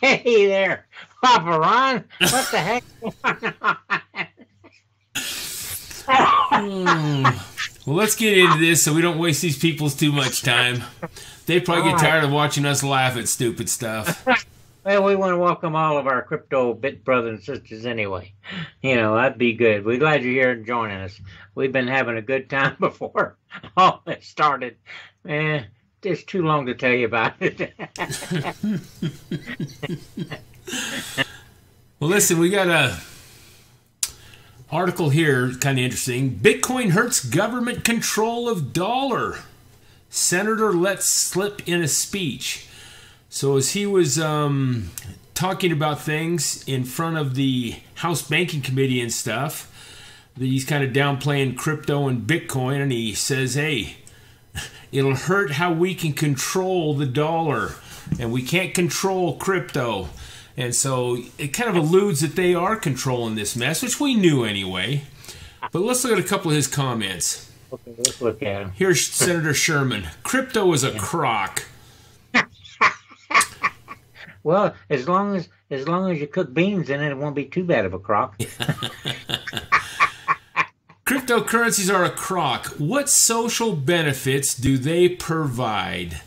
Hey there, Papa Ron. What the heck? Well, let's get into this so we don't waste these people's too much time. They probably get tired of watching us laugh at stupid stuff. Well, we want to welcome all of our crypto bit brothers and sisters anyway. You know, that'd be good. We're glad you're here and joining us. We've been having a good time before all this started. It's too long to tell you about it. Well, listen, we got a article here, kind of interesting. Bitcoin hurts government control of dollar. Senator lets slip in a speech. So as he was talking about things in front of the House Banking Committee and stuff, he's kind of downplaying crypto and Bitcoin, and he says, hey, it'll hurt how we can control the dollar, and we can't control crypto. And so it kind of alludes that they are controlling this mess, which we knew anyway. But let's look at a couple of his comments. Okay, let's look at him. Here's Senator Sherman. Crypto is a crock. Well, as long as you cook beans in it, it won't be too bad of a crock. Cryptocurrencies are a crock. What social benefits do they provide?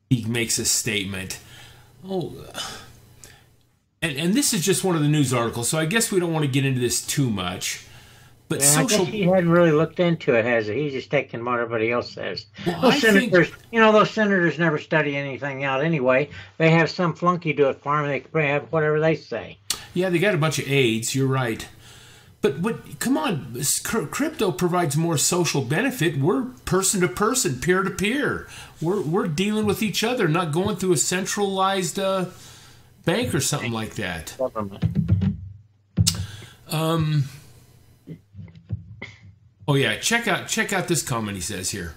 He makes a statement. Oh, and this is just one of the news articles, so I guess we don't want to get into this too much. But I guess he hadn't really looked into it, has he? He's just taking what everybody else says. Well, those senators, those senators never study anything out anyway. They have some flunky do it for them. They can have whatever they say. Yeah, they got a bunch of aides. You're right. But come on, crypto provides more social benefit. We're person to person, peer to peer. We're dealing with each other, not going through a centralized bank or something like that. Oh yeah, check out this comment he says here.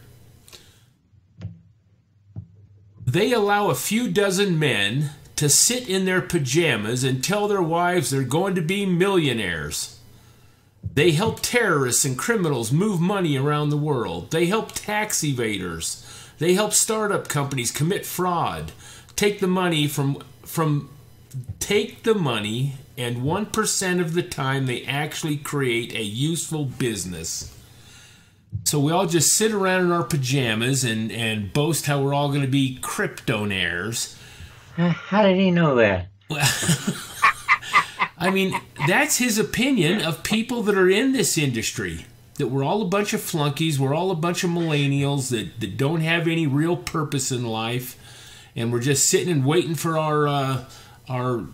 They allow a few dozen men to sit in their pajamas and tell their wives they're going to be millionaires. They help terrorists and criminals move money around the world. They help tax evaders. They help startup companies commit fraud. Take the money and 1% of the time they actually create a useful business. So we all just sit around in our pajamas and boast how we're all going to be cryptonaires. How did he know that? I mean, that's his opinion of people that are in this industry. That we're all a bunch of flunkies, we're all a bunch of millennials that don't have any real purpose in life, and we're just sitting and waiting for our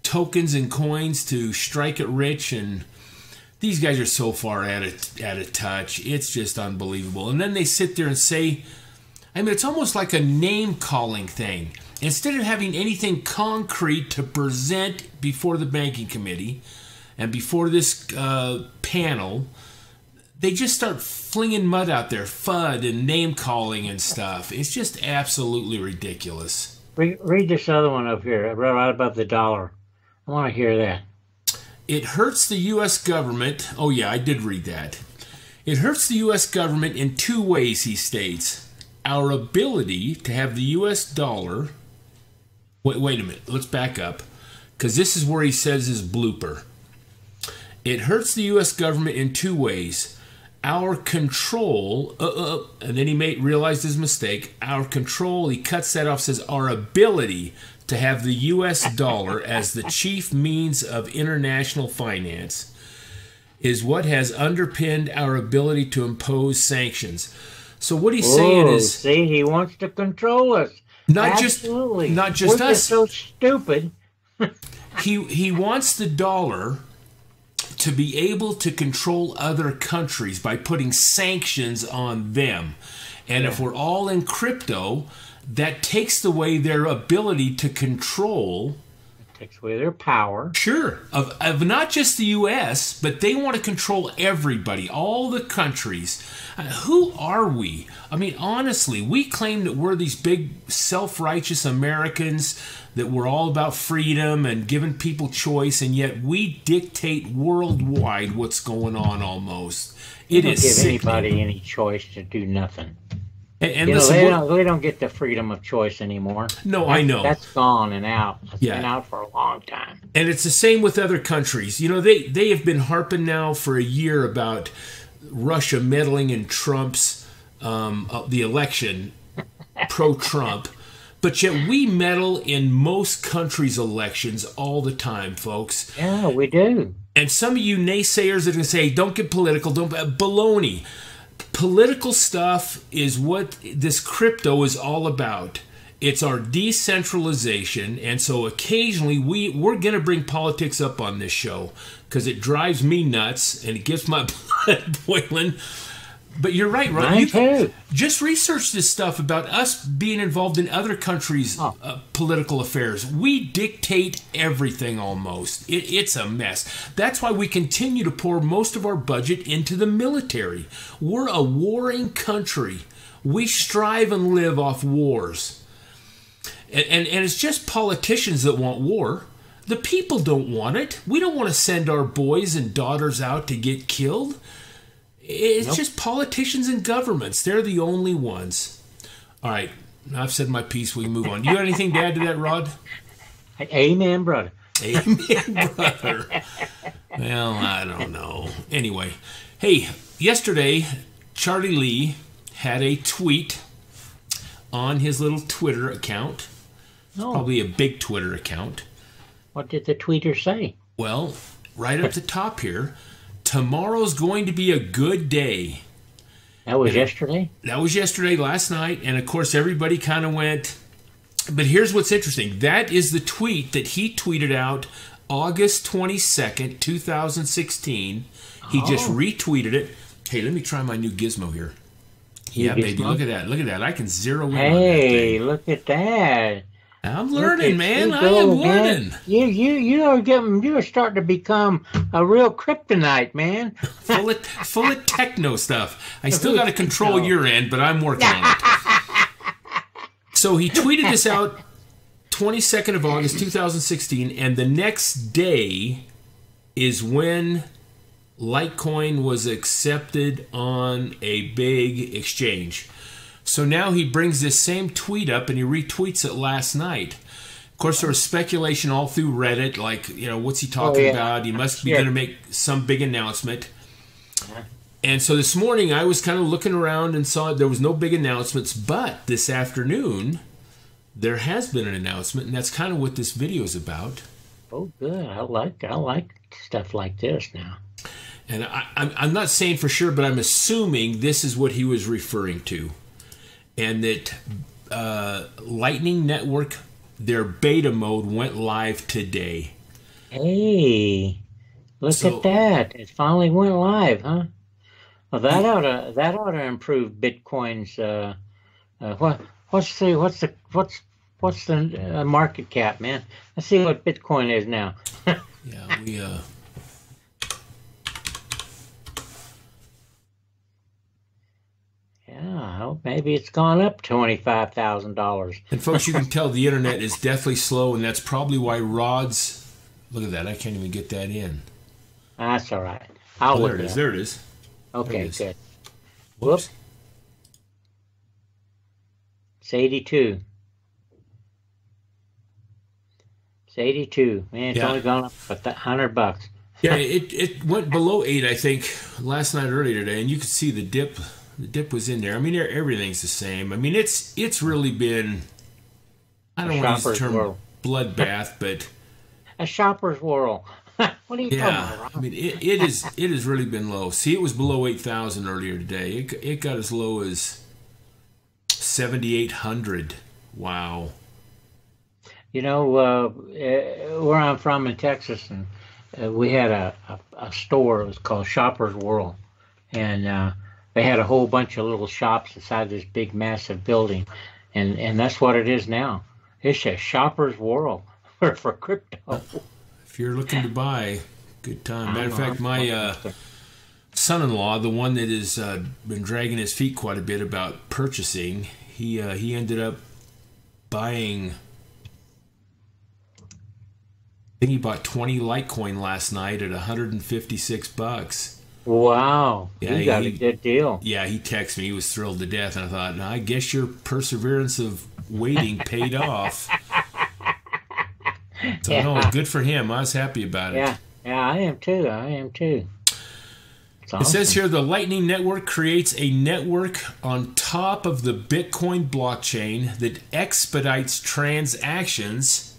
tokens and coins to strike it rich. And these guys are so far out of touch. It's just unbelievable. And then they sit there and say, I mean, it's almost like a name-calling thing. Instead of having anything concrete to present before the banking committee and before this panel, they just start flinging mud out there, FUD and name-calling and stuff. It's just absolutely ridiculous. Read this other one up here, right above the dollar. I want to hear that. It hurts the U.S. government. Oh, yeah, I did read that. It hurts the U.S. government in two ways, he states. Our ability to have the U.S. dollar... Wait a minute. Let's back up, because this is where he says his blooper. It hurts the U.S. government in two ways. Our control... and then he realized his mistake. Our control, he cuts that off, says our ability to have the U.S. dollar as the chief means of international finance is what has underpinned our ability to impose sanctions. So what he's saying is... See, he wants to control us. Not Absolutely. just We're us. Just so stupid. He wants the dollar to be able to control other countries by putting sanctions on them. And if we're all in crypto, that takes away their ability to control. It takes away their power. Sure. Of not just the U.S., but they want to control everybody, all the countries. Who are we? I mean, honestly, we claim that we're these big self-righteous Americans, that we're all about freedom and giving people choice, and yet we dictate worldwide what's going on almost. It is give sickening. Anybody any choice to do nothing. And You know, listen, they don't get the freedom of choice anymore. no, I know. That's gone and out. It's Yeah. been out for a long time. And it's the same with other countries. You know, they have been harping now for a year about Russia meddling in Trump's the election, pro-Trump. But yet we meddle in most countries' elections all the time, folks. Yeah, we do. And some of you naysayers are going to say, don't get political, don't baloney. Political stuff is what this crypto is all about. It's our decentralization, and so occasionally we're going to bring politics up on this show because it drives me nuts and it gets my blood boiling. But you're right, Ron. Mine too. Just research this stuff about us being involved in other countries' political affairs. We dictate everything almost. It's a mess. That's why we continue to pour most of our budget into the military. We're a warring country. We strive and live off wars. And it's just politicians that want war. The people don't want it. We don't want to send our boys and daughters out to get killed. It's just politicians and governments. They're the only ones. All right. I've said my piece. We can move on. You got anything to add to that, Rod? Amen, brother. Amen, brother. Well, I don't know. Anyway. Hey, yesterday, Charlie Lee had a tweet on his little Twitter account. Probably a big Twitter account. What did the tweeter say? Well, right up the top here, tomorrow's going to be a good day. That was yesterday? That was yesterday, last night. And, of course, everybody kind of went. But here's what's interesting. That is the tweet that he tweeted out August 22nd, 2016. He just retweeted it. Hey, let me try my new gizmo here. Yeah, baby, look at that. Look at that. I can zero in on that thing. Hey, look at that. I'm learning, man. I am learning. You are starting to become a real kryptonite, man. full of techno stuff. I still got to control your end, but I'm working on it. So he tweeted this out 22nd of August, 2016, and the next day is when Litecoin was accepted on a big exchange. So now he brings this same tweet up and he retweets it last night. Of course, there was speculation all through Reddit, like, you know, what's he talking about? He must be going to make some big announcement. And so this morning I was kind of looking around and saw there was no big announcements, but this afternoon there has been an announcement, and that's kind of what this video is about. Oh, good. I like stuff like this now. And I'm not saying for sure, but I'm assuming this is what he was referring to. And that Lightning Network, their beta mode went live today. Hey, look at that! It finally went live, huh? Well, that ought to improve Bitcoin's. What's the market cap, man? Let's see what Bitcoin is now. Yeah, we Yeah, maybe it's gone up $25,000. And folks, you can tell the internet is deathly slow, and that's probably why Rod's. Look at that! I can't even get that in. That's all right. There it is. There it is. Okay, good. Whoops. It's 82. It's 82. Man, it's only gone up $100. Yeah, it went below 8, I think, last night or earlier today, and you could see the dip. The dip was in there. I mean, everything's the same. I mean, it's really been, I don't want to use the term bloodbath, but a shopper's world. What are you talking about, Ron? I mean, it has really been low. See, it was below 8,000 earlier today. It got as low as 7,800. Wow. You know, where I'm from in Texas, and we had a store. It was called Shopper's World, and they had a whole bunch of little shops inside this big, massive building, and that's what it is now. It's a shopper's world for crypto. If you're looking to buy, good time. Matter of fact, my son-in-law, the one that has been dragging his feet quite a bit about purchasing, he ended up buying. I think he bought 20 Litecoin last night at $156. Wow, Yeah, you got a good deal. yeah, he texted me. He was thrilled to death, and I thought, "Now, I guess your perseverance of waiting paid off." So no, Yeah, good for him. I was happy about it. yeah, yeah. I am too. I am too. It's It says awesome. here the Lightning Network creates a network on top of the Bitcoin blockchain that expedites transactions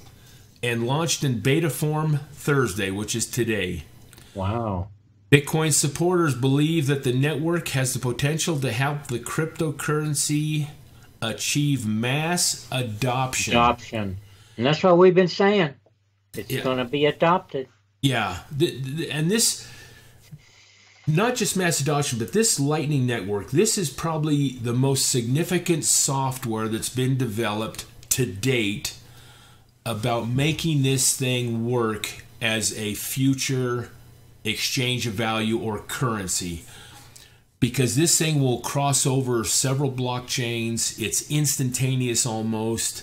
and launched in beta form Thursday, which is today. Wow. Bitcoin supporters believe that the network has the potential to help the cryptocurrency achieve mass adoption. Adoption, and that's what we've been saying. It's Yeah, going to be adopted. yeah. And this, not just mass adoption, but this Lightning Network, this is probably the most significant software that's been developed to date about making this thing work as a future exchange of value or currency, because this thing will cross over several blockchains. It's instantaneous almost.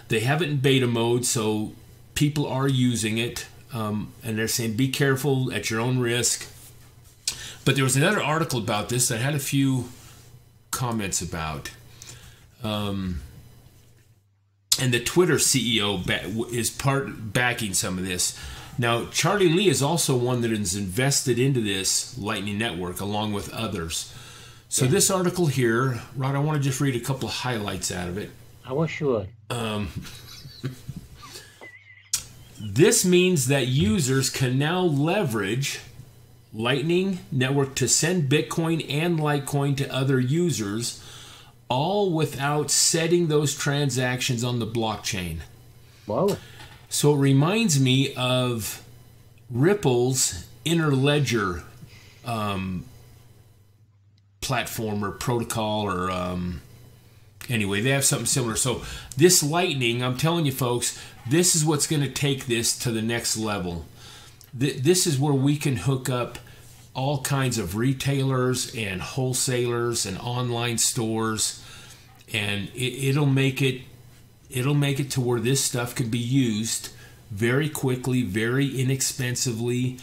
They have it in beta mode, so people are using it, and they're saying be careful at your own risk. But there was another article about this that I had a few comments about. And the Twitter CEO is backing some of this. Now, Charlie Lee is also one that is invested into this Lightning Network along with others. So this article here, Rod, I want to just read a couple of highlights out of it. I wish you would. This means that users can now leverage Lightning Network to send Bitcoin and Litecoin to other users, all without setting those transactions on the blockchain. Whoa. So it reminds me of Ripple's Interledger platform or protocol, or anyway, they have something similar. So this Lightning, I'm telling you folks, this is what's going to take this to the next level. This is where we can hook up all kinds of retailers and wholesalers and online stores, and it'll make it to where this stuff can be used very quickly, very inexpensively,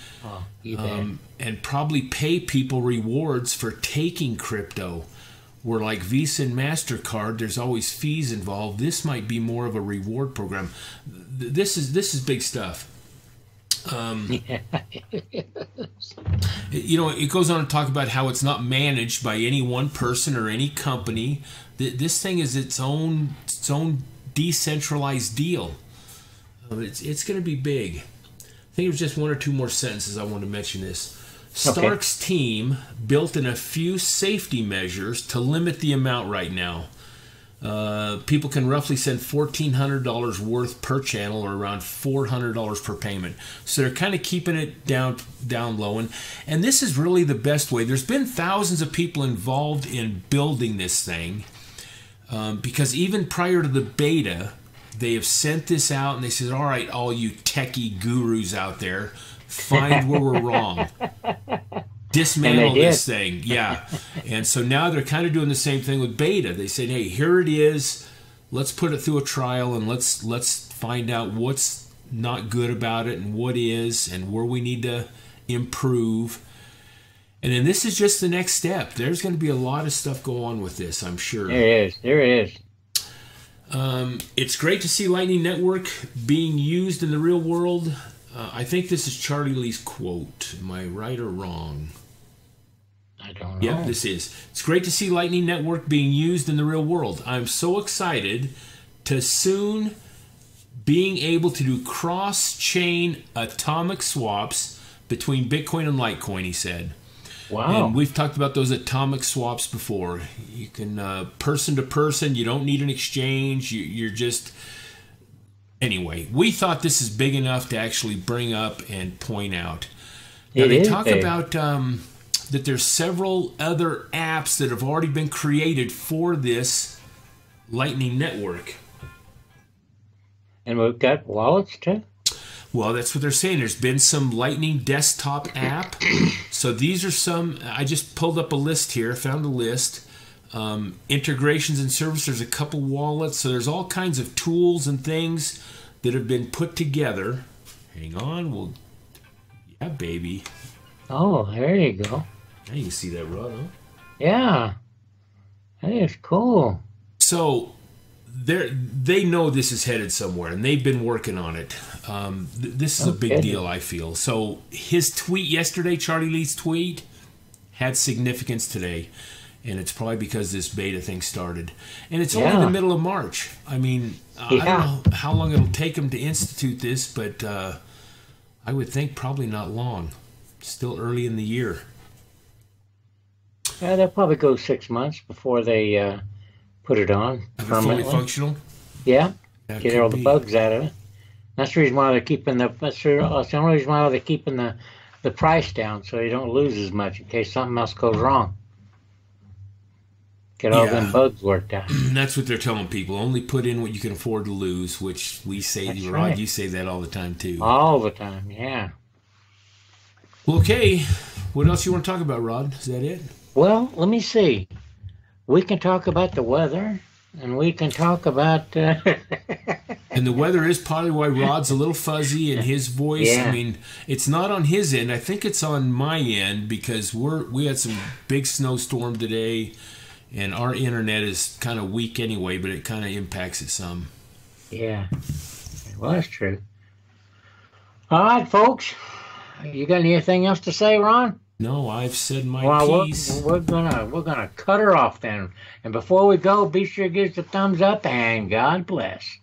and probably pay people rewards for taking crypto. Where like Visa and MasterCard, there's always fees involved. This might be more of a reward program. This is big stuff. You know, it goes on to talk about how it's not managed by any one person or any company. This thing is its own decentralized deal. It's going to be big. I think there's just one or two more sentences I want to mention this. Stark's team built in a few safety measures to limit the amount right now. People can roughly send $1,400 worth per channel, or around $400 per payment. So they're kind of keeping it down low. And this is really the best way. There's been thousands of people involved in building this thing, because even prior to the beta, they have sent this out and they said, all right, all you techie gurus out there, find where we're wrong. Dismantle this thing. Yeah. And so now they're kind of doing the same thing with beta. They said, hey, here it is. Let's put it through a trial and let's find out what's not good about it and what is and where we need to improve. And then this is just the next step. There's going to be a lot of stuff go on with this, I'm sure. There is. It's great to see Lightning Network being used in the real world. I think this is Charlie Lee's quote. Am I right or wrong? I don't know. Yep, this is. It's great to see Lightning Network being used in the real world. I'm so excited to soon being able to do cross-chain atomic swaps between Bitcoin and Litecoin, he said. Wow. And we've talked about those atomic swaps before. You can, person to person, you don't need an exchange. You're just... Anyway, we thought this is big enough to actually bring up and point out. Now, they talk about that there's several other apps that have already been created for this Lightning Network. And we've got wallets too? Well, that's what they're saying. There's been some Lightning desktop app. So these are some, I just pulled up a list here, found a list. Integrations and services, there's a couple wallets. So there's all kinds of tools and things that have been put together. Hang on, yeah, baby. Oh, there you go. Now you can see that rod, huh? Yeah. Hey, it's cool. So they know this is headed somewhere, and they've been working on it. This is a big deal, I feel. So his tweet yesterday, Charlie Lee's tweet, had significance today, and it's probably because this beta thing started. And it's only the middle of March. I mean, I don't know how long it'll take them to institute this, but I would think probably not long. Still early in the year. Yeah, they'll probably go 6 months before they put it on permanently. Fully functional? Yeah. That Get all the bugs out of it. That's the reason why they're keeping that's the only reason why they're keeping the price down, so you don't lose as much in case something else goes wrong. Get all them bugs worked out. That's what they're telling people. Only put in what you can afford to lose, which we say, That's Rod, right. You say that all the time too. All the time, yeah. Well, okay. What else you want to talk about, Rod? Is that it? Well, let me see. We can talk about the weather, and we can talk about... And the weather is probably why Rod's a little fuzzy in his voice. Yeah. I mean, it's not on his end. I think it's on my end because we had some big snowstorm today, and our internet is kind of weak anyway, but it kind of impacts it some. Yeah. Well, that's true. All right, folks. You got anything else to say, Ron? No, I've said my Well, piece. we're gonna cut her off then. And before we go, be sure to give us a thumbs up and God bless.